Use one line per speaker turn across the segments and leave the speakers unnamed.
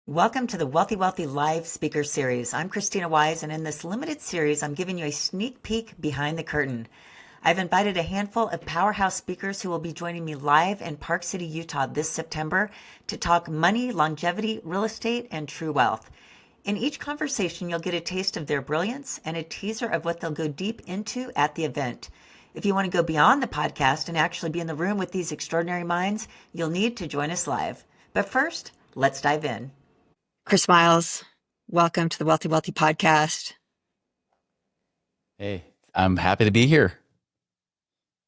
Welcome to the Wealthy Live Speaker Series. I'm Krisstina Wise, and in this limited series, I'm giving you a sneak peek behind the curtain. I've invited a handful of powerhouse speakers who will be joining me live in Park City, Utah this September to talk money, longevity, real estate, and true wealth. In each conversation, you'll get a taste of their brilliance and a teaser of what they'll go deep into at the event. If you want to go beyond the podcast and actually be in the room with these extraordinary minds, you'll need to join us live. But first, let's dive in. Chris Miles, welcome to the Wellthy podcast.
Hey, I'm happy to be here.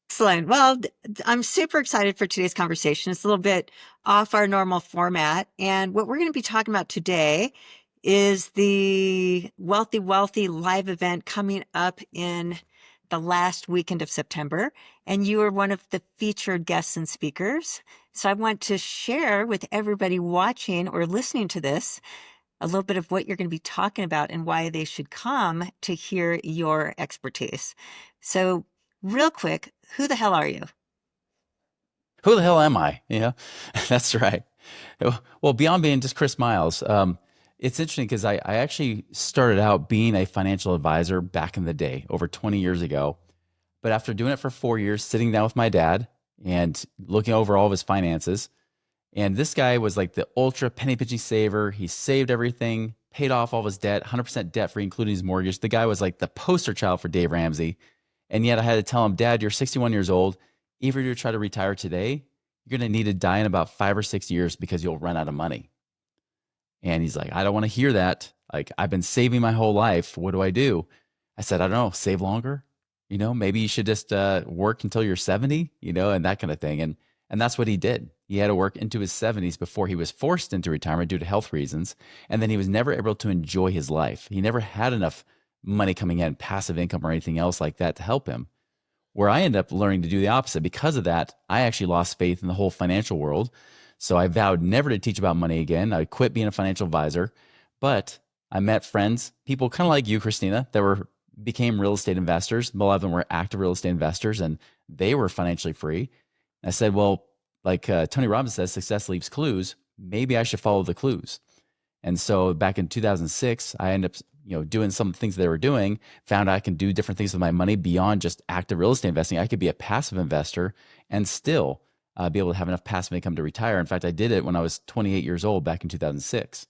Excellent. Well, I'm super excited for today's conversation. It's a little bit off our normal format. And what we're going to be talking about today is the Wellthy live event coming up in the last weekend of September. And you are one of the featured guests and speakers. So I want to share with everybody watching or listening to this a little bit of what you're going to be talking about and why they should come to hear your expertise. So real quick, who the hell are you?
Who the hell am I? That's right. Well, beyond being just Chris Miles, it's interesting because I actually started out being a financial advisor back in the day, over 20 years ago. But after doing it for 4 years, sitting down with my dad and looking over all of his finances, and this guy was like the ultra penny pinching saver. He saved everything, paid off all of his debt, 100% debt free, including his mortgage. The guy was like the poster child for Dave Ramsey. And yet I had to tell him, Dad, you're 61 years old. If you try to retire today, you're going to need to die in about 5 or 6 years because you'll run out of money. And he's like, I don't want to hear that. Like, I've been saving my whole life. What do I do? I said, I don't know, save longer. Maybe you should just work until you're 70, and that kind of thing. And that's what he did. He had to work into his 70s before he was forced into retirement due to health reasons. And then he was never able to enjoy his life. He never had enough money coming in, passive income or anything else like that to help him. Where I ended up learning to do the opposite. Because of that, I actually lost faith in the whole financial world. So I vowed never to teach about money again. I quit being a financial advisor. But I met friends, people kind of like you, Krisstina, that became real estate investors. A lot of them were active real estate investors, and they were financially free. I said, well, like Tony Robbins says, success leaves clues. Maybe I should follow the clues. And so back in 2006, I ended up doing some things they were doing, found I can do different things with my money beyond just active real estate investing. I could be a passive investor and still be able to have enough passive income to retire. In fact, I did it when I was 28 years old back in 2006.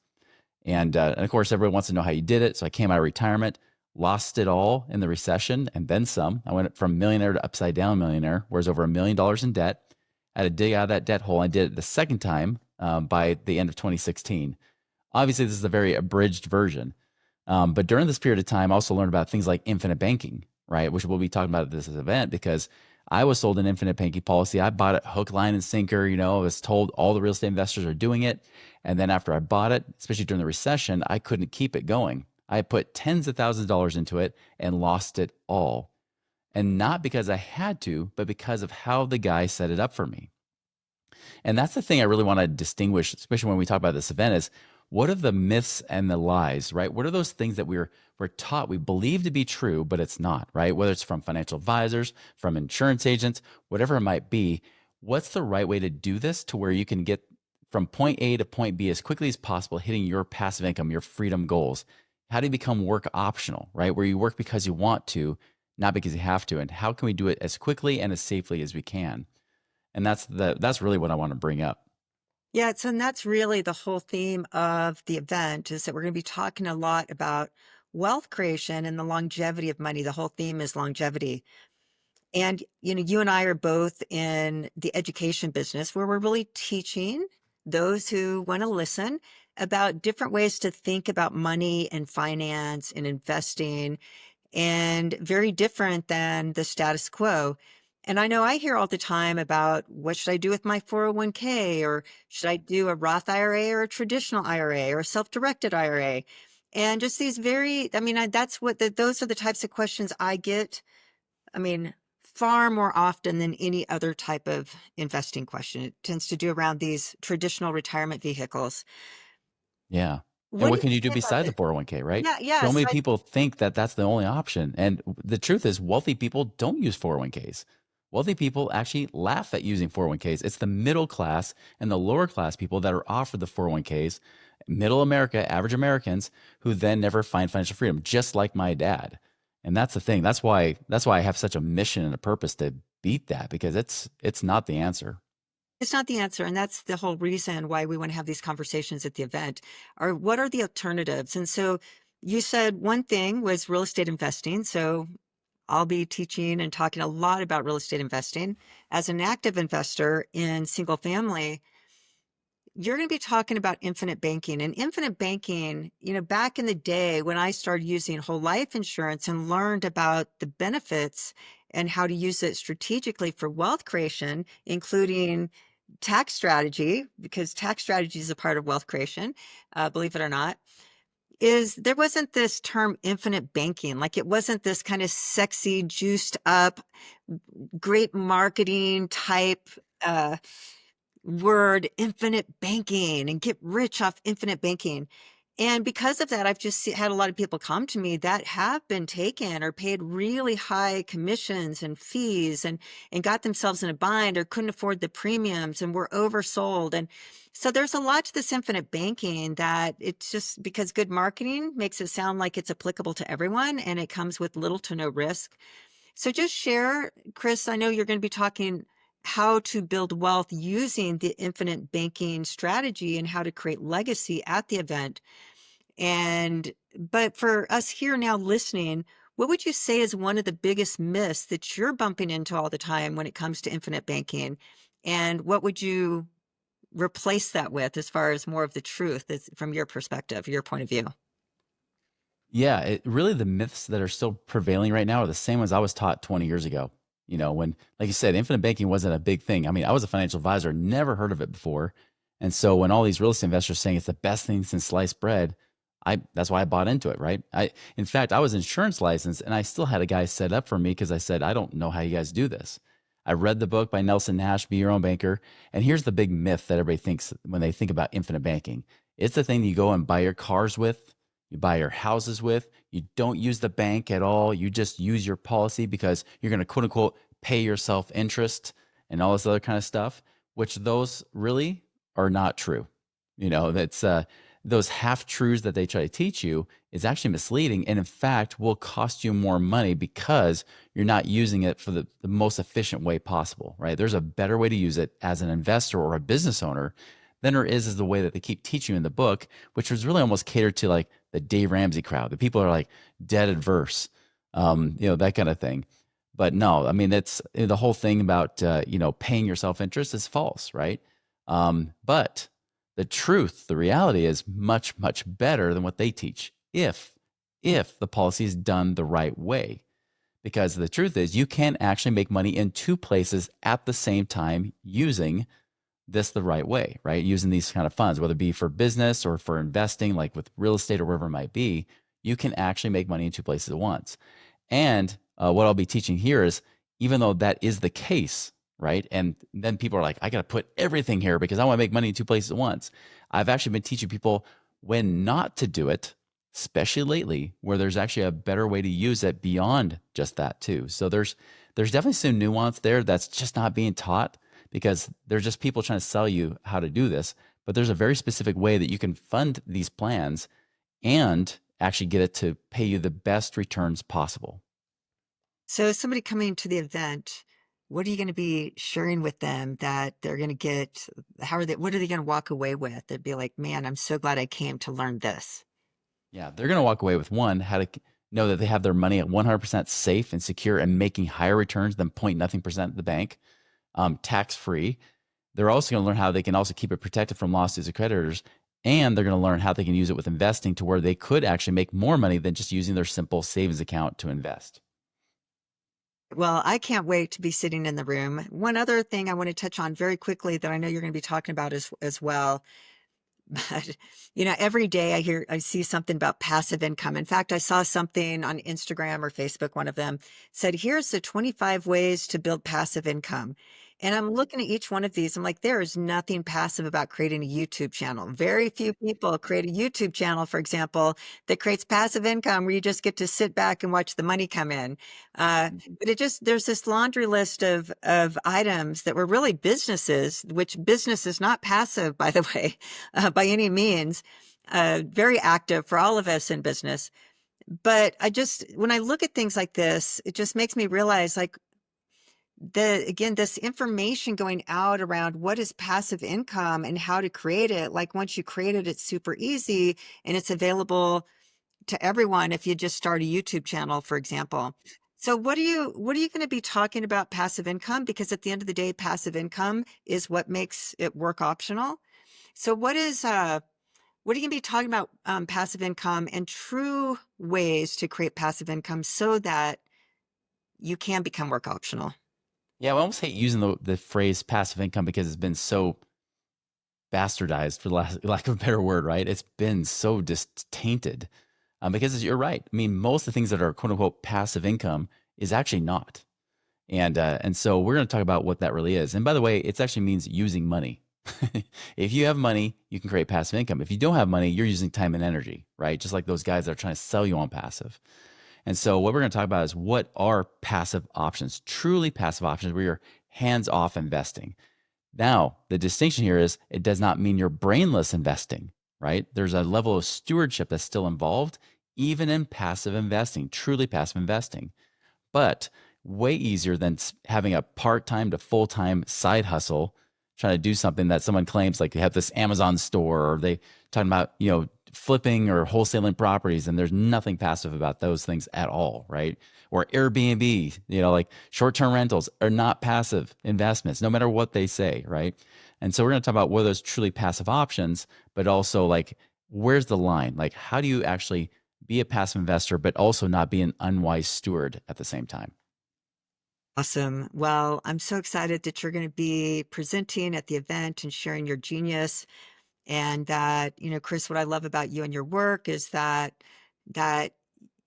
And of course, everyone wants to know how you did it. So I came out of retirement, lost it all in the recession and then some. I went from millionaire to upside down millionaire, where I was over $1 million in debt. I had to dig out of that debt hole. I did it the second time by the end of 2016. Obviously, this is a very abridged version. But during this period of time, I also learned about things like infinite banking, right? Which we'll be talking about at this event because I was sold an infinite banking policy. I bought it hook, line, and sinker. I was told all the real estate investors are doing it. And then after I bought it, especially during the recession, I couldn't keep it going. I put tens of thousands of dollars into it and lost it all. And not because I had to, but because of how the guy set it up for me. And that's the thing I really want to distinguish, especially when we talk about this event, is what are the myths and the lies, right? What are those things that we're taught, we believe to be true, but it's not, right? Whether it's from financial advisors, from insurance agents, whatever it might be, what's the right way to do this to where you can get from point A to point B as quickly as possible, hitting your passive income, your freedom goals? How do you become work optional, right? Where you work because you want to, not because you have to. And how can we do it as quickly and as safely as we can? And that's really what I want to bring up.
Yeah, and that's really the whole theme of the event, is that we're going to be talking a lot about wealth creation and the longevity of money. The whole theme is longevity. And, you and I are both in the education business where we're really teaching those who want to listen about different ways to think about money and finance and investing, and very different than the status quo. And I know I hear all the time about what should I do with my 401k, or should I do a Roth IRA or a traditional IRA or a self-directed IRA? And just these that's those are the types of questions I get. Far more often than any other type of investing question. It tends to do around these traditional retirement vehicles.
Yeah. And
What do
what
you
can you do
say about
besides a
this?
401k, right?
Yeah.
So
So
many people think that that's the only option. And the truth is, wealthy people don't use 401ks. Wealthy people actually laugh at using 401ks. It's the middle class and the lower class people that are offered the 401ks, middle America, average Americans, who then never find financial freedom, just like my dad. And that's the thing. That's why I have such a mission and a purpose to beat that, because it's not the answer.
It's not the answer, and that's the whole reason why we wanna have these conversations at the event, are what are the alternatives? And so you said one thing was real estate investing, so I'll be teaching and talking a lot about real estate investing. As an active investor in single family, you're going to be talking about infinite banking. And infinite banking, back in the day when I started using whole life insurance and learned about the benefits and how to use it strategically for wealth creation, including tax strategy, because tax strategy is a part of wealth creation, believe it or not, is there wasn't this term infinite banking. Like it wasn't this kind of sexy, juiced up, great marketing type uh, word, infinite banking, and get rich off infinite banking. And because of that, I've just had a lot of people come to me that have been taken or paid really high commissions and fees and got themselves in a bind or couldn't afford the premiums and were oversold. And so there's a lot to this infinite banking that it's just because good marketing makes it sound like it's applicable to everyone and it comes with little to no risk. So just share, Chris, I know you're going to be talking how to build wealth using the infinite banking strategy and how to create legacy at the event. But for us here now listening, what would you say is one of the biggest myths that you're bumping into all the time when it comes to infinite banking? And what would you replace that with as far as more of the truth that's from your perspective, your point of view?
Yeah, really the myths that are still prevailing right now are the same ones I was taught 20 years ago. When, like you said, infinite banking wasn't a big thing. I mean, I was a financial advisor, never heard of it before. And so when all these real estate investors saying it's the best thing since sliced bread, that's why I bought into it, right? In fact, I was insurance licensed and I still had a guy set up for me because I said, I don't know how you guys do this. I read the book by Nelson Nash, Be Your Own Banker. And here's the big myth that everybody thinks when they think about infinite banking. It's the thing that you go and buy your cars with, you buy your houses with. You don't use the bank at all. You just use your policy because you're going to quote unquote pay yourself interest and all this other kind of stuff, which those really are not true. That's those half truths that they try to teach you is actually misleading. And in fact, will cost you more money because you're not using it for the most efficient way possible, right? There's a better way to use it as an investor or a business owner than there is the way that they keep teaching you in the book, which was really almost catered to like the Dave Ramsey crowd. The people are like dead adverse, that kind of thing. But no, I mean, it's the whole thing about, paying yourself interest is false, right? But the truth, the reality is much, much better than what they teach if the policy is done the right way. Because the truth is you can actually make money in two places at the same time using this the right way, right? Using these kind of funds, whether it be for business or for investing, like with real estate or wherever it might be, you can actually make money in two places at once. And what I'll be teaching here is, even though that is the case, right? And then people are like, I got to put everything here because I want to make money in two places at once. I've actually been teaching people when not to do it, especially lately, where there's actually a better way to use it beyond just that too. So there's definitely some nuance there that's just not being taught because there's just people trying to sell you how to do this. But there's a very specific way that you can fund these plans and actually get it to pay you the best returns possible.
So somebody coming to the event, what are you going to be sharing with them that they're going to get? What are they going to walk away with? They'd be like, man, I'm so glad I came to learn this.
Yeah, they're going to walk away with one, how to know that they have their money at 100% safe and secure and making higher returns than point nothing percent at the bank, tax free. They're also going to learn how they can also keep it protected from lawsuits of creditors. And they're going to learn how they can use it with investing to where they could actually make more money than just using their simple savings account to invest.
Well, I can't wait to be sitting in the room. One other thing I want to touch on very quickly that I know you're going to be talking about as well. But every day I see something about passive income. In fact, I saw something on Instagram or Facebook, one of them said, here's the 25 ways to build passive income. And I'm looking at each one of these. I'm like, there is nothing passive about creating a YouTube channel. Very few people create a YouTube channel, for example, that creates passive income where you just get to sit back and watch the money come in. But there's this laundry list of items that were really businesses, which business is not passive, by the way, by any means. Very active for all of us in business. But when I look at things like this, it just makes me realize, like, again, this information going out around what is passive income and how to create it. Like, once you create it, it's super easy and it's available to everyone if you just start a YouTube channel, for example. So what are you going to be talking about passive income? Because at the end of the day, passive income is what makes it work optional. So what are you going to be talking about, passive income and true ways to create passive income so that you can become work optional?
Yeah, I almost hate using the phrase passive income because it's been so bastardized, for lack of a better word, right? It's been so just tainted. Because you're right. I mean, most of the things that are quote unquote passive income is actually not. And so we're going to talk about what that really is. And by the way, it actually means using money. If you have money, you can create passive income. If you don't have money, you're using time and energy, right? Just like those guys that are trying to sell you on passive. And so what we're going to talk about is what are passive options, truly passive options where you're hands off investing. Now, the distinction here is it does not mean you're brainless investing, right? There's a level of stewardship that's still involved, even in passive investing, truly passive investing, but way easier than having a part-time to full-time side hustle, trying to do something that someone claims, like they have this Amazon store, or they talking about, flipping or wholesaling properties, and there's nothing passive about those things at all, right? Or Airbnb, like short-term rentals are not passive investments, no matter what they say, right? And so we're going to talk about what are those truly passive options, but also like where's the line? Like how do you actually be a passive investor, but also not be an unwise steward at the same time?
Awesome. Well, I'm so excited that you're going to be presenting at the event and sharing your genius. And that, Chris, what I love about you and your work is that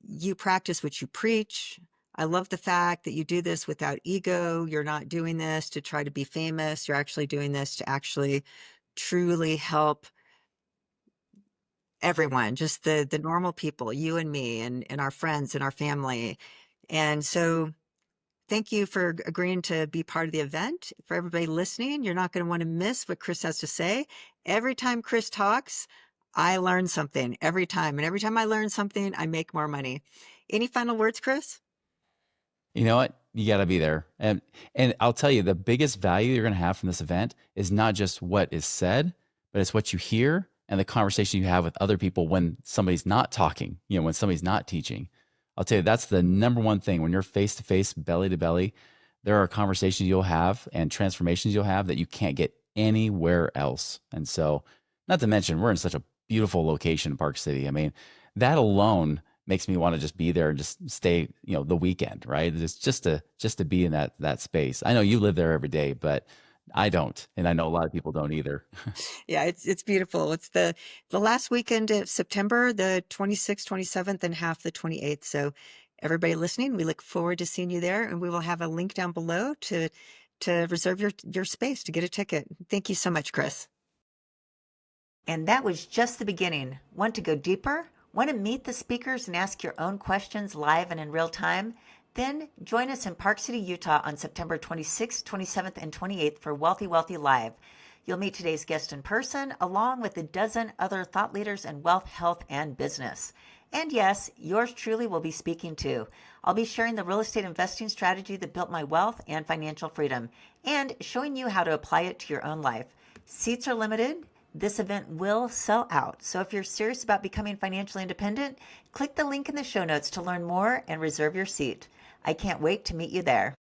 you practice what you preach. I love the fact that you do this without ego. You're not doing this to try to be famous. You're actually doing this to actually truly help everyone, just the normal people, you and me and our friends and our family. And so thank you for agreeing to be part of the event. For everybody listening, you're not going to want to miss what Chris has to say. Every time Chris talks, I learn something every time. And every time I learn something, I make more money. Any final words, Chris?
You know what? You got to be there. And I'll tell you, the biggest value you're going to have from this event is not just what is said, but it's what you hear and the conversation you have with other people when somebody's not talking, when somebody's not teaching. I'll tell you, that's the number one thing. When you're face to face, belly to belly, there are conversations you'll have and transformations you'll have that you can't get anywhere else. And so, not to mention, we're in such a beautiful location in Park City. I mean, that alone makes me want to just be there and just stay, the weekend, right? It's just to be in that space. I know you live there every day, but I don't, and I know a lot of people don't either.
Yeah, it's beautiful. It's the last weekend of September, the 26th, 27th, and half the 28th. So everybody listening, we look forward to seeing you there, and we will have a link down below to reserve your space to get a ticket. Thank you so much, Chris. And that was just the beginning. Want to go deeper? Want to meet the speakers and ask your own questions live and in real time? Then join us in Park City, Utah on September 26th, 27th, and 28th for Wellthy Live. You'll meet today's guest in person, along with a dozen other thought leaders in wealth, health, and business. And yes, yours truly will be speaking too. I'll be sharing the real estate investing strategy that built my wealth and financial freedom, and showing you how to apply it to your own life. Seats are limited. This event will sell out. So if you're serious about becoming financially independent, click the link in the show notes to learn more and reserve your seat. I can't wait to meet you there.